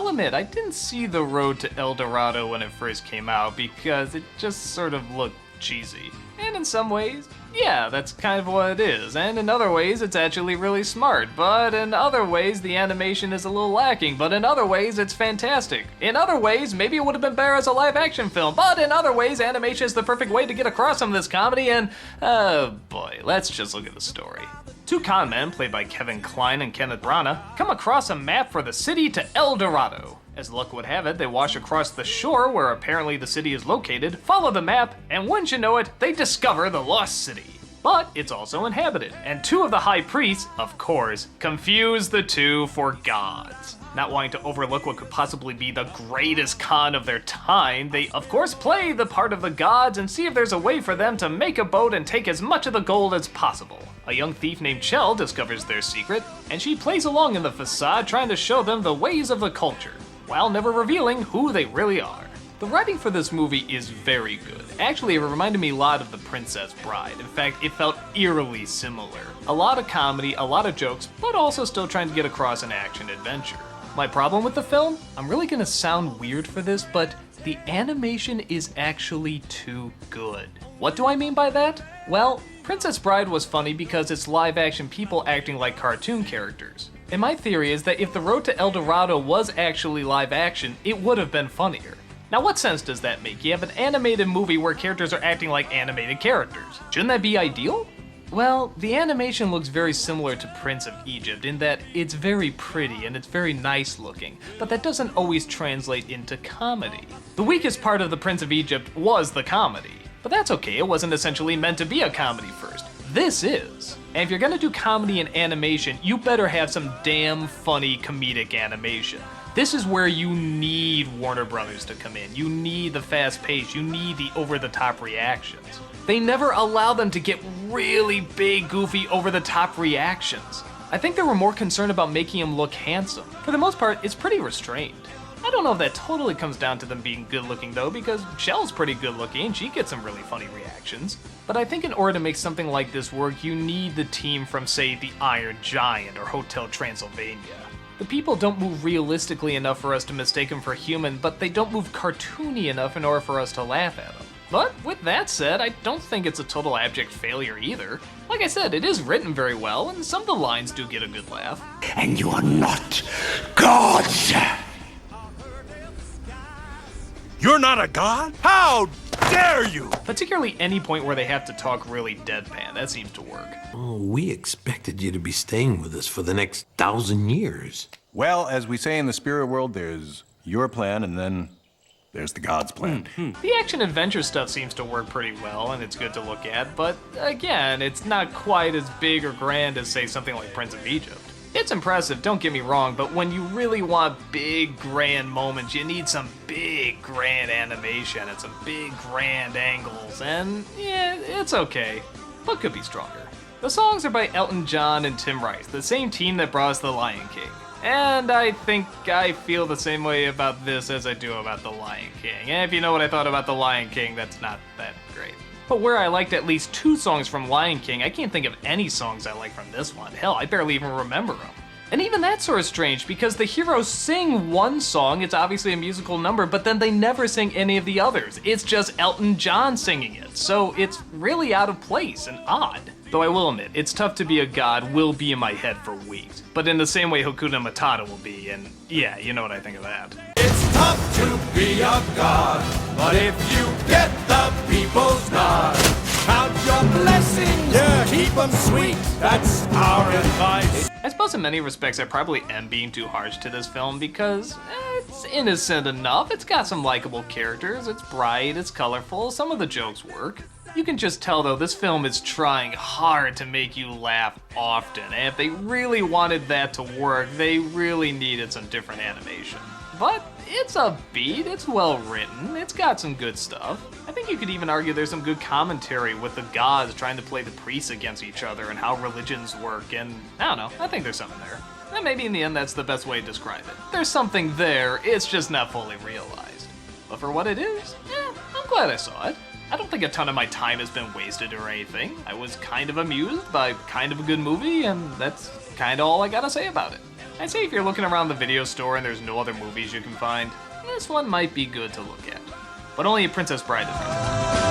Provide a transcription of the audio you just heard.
will admit, I didn't see The Road to El Dorado when it first came out because it just sort of looked cheesy. And in some ways, yeah, that's kind of what it is, and in other ways it's actually really smart, but in other ways the animation is a little lacking, but in other ways it's fantastic. In other ways, maybe it would have been better as a live action film, but in other ways animation is the perfect way to get across some of this comedy, and oh boy, let's just look at the story. Two con men, played by Kevin Kline and Kenneth Branagh, come across a map for the city to El Dorado. As luck would have it, they wash across the shore where apparently the city is located, follow the map, and wouldn't you know it, they discover the lost city. But it's also inhabited, and two of the high priests, of course, confuse the two for gods. Not wanting to overlook what could possibly be the greatest con of their time, they of course play the part of the gods and see if there's a way for them to make a boat and take as much of the gold as possible. A young thief named Chell discovers their secret, and she plays along in the facade trying to show them the ways of the culture, while never revealing who they really are. The writing for this movie is very good. Actually, it reminded me a lot of The Princess Bride. In fact, it felt eerily similar. A lot of comedy, a lot of jokes, but also still trying to get across an action adventure. My problem with the film? I'm really gonna sound weird for this, but the animation is actually too good. What do I mean by that? Well, Princess Bride was funny because it's live action people acting like cartoon characters. And my theory is that if The Road to El Dorado was actually live action, it would have been funnier. Now what sense does that make? You have an animated movie where characters are acting like animated characters. Shouldn't that be ideal? Well, the animation looks very similar to Prince of Egypt in that it's very pretty and it's very nice looking, but that doesn't always translate into comedy. The weakest part of the Prince of Egypt was the comedy, but that's okay, it wasn't essentially meant to be a comedy first. This is. And if you're gonna do comedy and animation, you better have some damn funny comedic animation. This is where you need Warner Brothers to come in. You need the fast pace, you need the over-the-top reactions. They never allow them to get really big, goofy, over-the-top reactions. I think they were more concerned about making him look handsome. For the most part, it's pretty restrained. I don't know if that totally comes down to them being good looking though, because Shell's pretty good looking and she gets some really funny reactions. But I think in order to make something like this work, you need the team from, say, The Iron Giant or Hotel Transylvania. The people don't move realistically enough for us to mistake them for human, but they don't move cartoony enough in order for us to laugh at them. But with that said, I don't think it's a total abject failure either. Like I said, it is written very well, and some of the lines do get a good laugh. And you are not gods! You're not a god? How dare you! Particularly any point where they have to talk really deadpan, that seems to work. Oh, we expected you to be staying with us for the next 1,000 years. Well, as we say in the spirit world, there's your plan and then there's the god's plan. The action-adventure stuff seems to work pretty well, and it's good to look at, but again, it's not quite as big or grand as, say, something like Prince of Egypt. It's impressive, don't get me wrong, but when you really want big, grand moments, you need some big, grand animation and some big, grand angles, and yeah, it's okay, but could be stronger. The songs are by Elton John and Tim Rice, the same team that brought us The Lion King. And I think I feel the same way about this as I do about The Lion King. And if you know what I thought about The Lion King, that's not that great. But where I liked at least 2 songs from Lion King, I can't think of any songs I like from this one. Hell, I barely even remember them. And even that's sort of strange, because the heroes sing one song, it's obviously a musical number, but then they never sing any of the others. It's just Elton John singing it, so it's really out of place and odd. Though I will admit, It's Tough to Be a God will be in my head for weeks, but in the same way Hakuna Matata will be, and yeah, you know what I think of that. It's tough to be a god, but if you get the people's nod, count your blessings, yeah, keep them sweet, that's our advice. I suppose in many respects I probably am being too harsh to this film because it's innocent enough, it's got some likable characters, it's bright, it's colorful, some of the jokes work. You can just tell though, this film is trying hard to make you laugh often, and if they really wanted that to work, they really needed some different animation. But it's upbeat, it's well written, it's got some good stuff. I think you could even argue there's some good commentary with the gods trying to play the priests against each other and how religions work, and I don't know, I think there's something there. And maybe in the end that's the best way to describe it. There's something there, it's just not fully realized. But for what it is, I'm glad I saw it. I don't think a ton of my time has been wasted or anything. I was kind of amused by kind of a good movie, and that's kind of all I gotta say about it. I'd say if you're looking around the video store and there's no other movies you can find, this one might be good to look at. But only Princess Bride is rented.